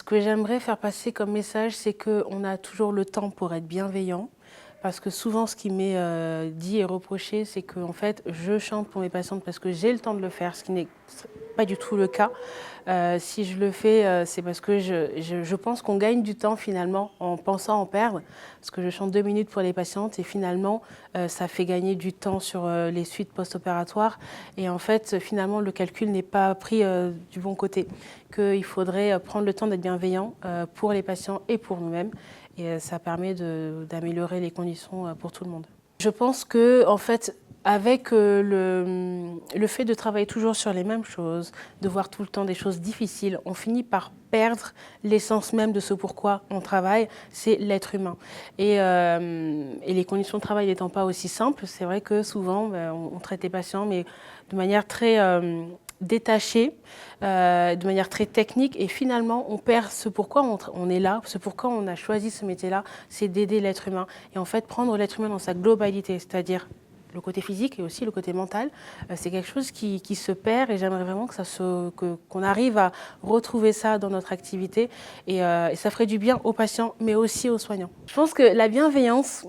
que j'aimerais faire passer comme message, c'est qu'on a toujours le temps pour être bienveillant. Parce que souvent, ce qui m'est dit et reproché, c'est que en fait, je chante pour mes patientes parce que j'ai le temps de le faire, ce qui n'est pas du tout le cas. Si je le fais, c'est parce que je pense qu'on gagne du temps finalement en pensant en perdre. Parce que je chante 2 minutes pour les patientes et finalement, ça fait gagner du temps sur les suites post-opératoires. Et en fait, finalement, le calcul n'est pas pris du bon côté. Qu'il faudrait prendre le temps d'être bienveillant pour les patients et pour nous-mêmes. Et ça permet d'améliorer les conditions pour tout le monde. Je pense que, en fait, avec le fait de travailler toujours sur les mêmes choses, de voir tout le temps des choses difficiles, on finit par perdre l'essence même de ce pourquoi on travaille, c'est l'être humain. Et les conditions de travail n'étant pas aussi simples, c'est vrai que souvent, on traite les patients, mais de manière très détachée, de manière très technique, et finalement on perd ce pourquoi on est là, ce pourquoi on a choisi ce métier-là, c'est d'aider l'être humain. Et en fait, prendre l'être humain dans sa globalité, c'est-à-dire le côté physique et aussi le côté mental, c'est quelque chose qui se perd et j'aimerais vraiment qu'on arrive à retrouver ça dans notre activité et ça ferait du bien aux patients mais aussi aux soignants. Je pense que la bienveillance,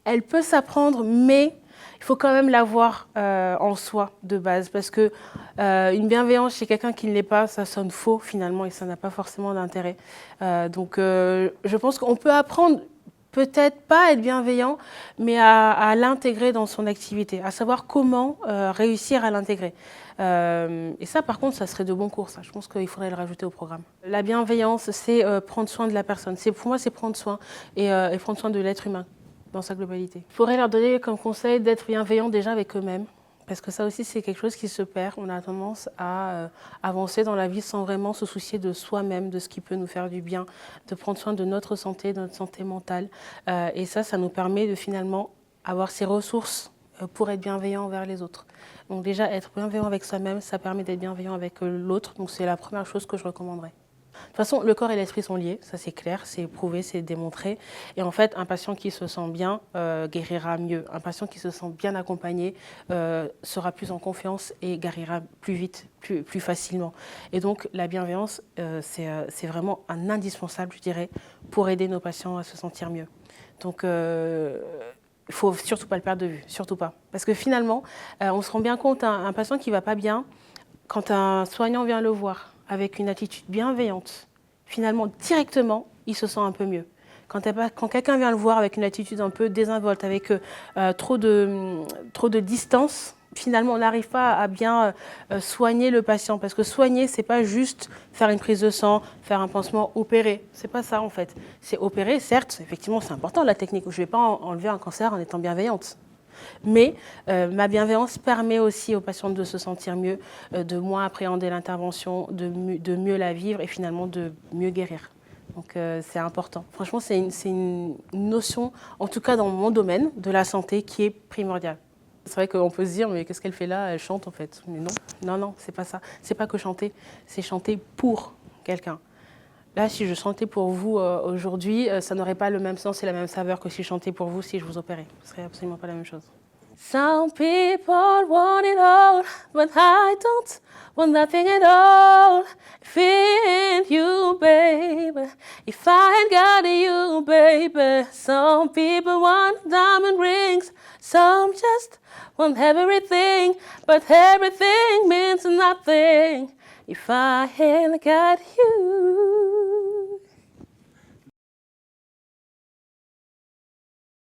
elle peut s'apprendre, mais il faut quand même l'avoir en soi de base parce que une bienveillance chez quelqu'un qui ne l'est pas, ça sonne faux finalement et ça n'a pas forcément d'intérêt. Donc je pense qu'on peut apprendre peut-être pas être bienveillant, mais à l'intégrer dans son activité, à savoir comment réussir à l'intégrer. Et ça, par contre, ça serait de bons cours. Ça. Je pense qu'il faudrait le rajouter au programme. La bienveillance, c'est prendre soin de la personne. Pour moi, c'est prendre soin et prendre soin de l'être humain dans sa globalité. Il faudrait leur donner comme conseil d'être bienveillant déjà avec eux-mêmes. Parce que ça aussi, c'est quelque chose qui se perd. On a tendance à avancer dans la vie sans vraiment se soucier de soi-même, de ce qui peut nous faire du bien, de prendre soin de notre santé mentale. Et ça nous permet de finalement avoir ces ressources pour être bienveillant envers les autres. Donc déjà, être bienveillant avec soi-même, ça permet d'être bienveillant avec l'autre. Donc c'est la première chose que je recommanderais. De toute façon, le corps et l'esprit sont liés, ça c'est clair, c'est prouvé, c'est démontré. Et en fait, un patient qui se sent bien guérira mieux. Un patient qui se sent bien accompagné sera plus en confiance et guérira plus vite, plus facilement. Et donc, la bienveillance, c'est vraiment un indispensable, je dirais, pour aider nos patients à se sentir mieux. Donc, il ne faut surtout pas le perdre de vue, surtout pas. Parce que finalement, on se rend bien compte, un patient qui ne va pas bien, quand un soignant vient le voir, avec une attitude bienveillante, finalement, directement, il se sent un peu mieux. Quand quelqu'un vient le voir avec une attitude un peu désinvolte, avec trop de distance, finalement, on n'arrive pas à bien soigner le patient. Parce que soigner, ce n'est pas juste faire une prise de sang, faire un pansement, opérer. Ce n'est pas ça, en fait. C'est opérer, certes, effectivement, c'est important, la technique. Je ne vais pas enlever un cancer en étant bienveillante. Mais ma bienveillance permet aussi aux patients de se sentir mieux, de moins appréhender l'intervention, de mieux la vivre et finalement de mieux guérir. Donc c'est important. Franchement, c'est une notion, en tout cas dans mon domaine de la santé, qui est primordiale. C'est vrai qu'on peut se dire, mais qu'est-ce qu'elle fait là? Elle chante en fait. Mais non, c'est pas ça. C'est pas que chanter, c'est chanter pour quelqu'un. Là, si je chantais pour vous aujourd'hui, ça n'aurait pas le même sens et la même saveur que si je chantais pour vous si je vous opérais. Ce serait absolument pas la même chose. Some people want it all, but I don't want nothing at all. If it ain't you, baby, if I ain't got you, baby. Some people want diamond rings, some just want everything, but everything means nothing if I ain't got you.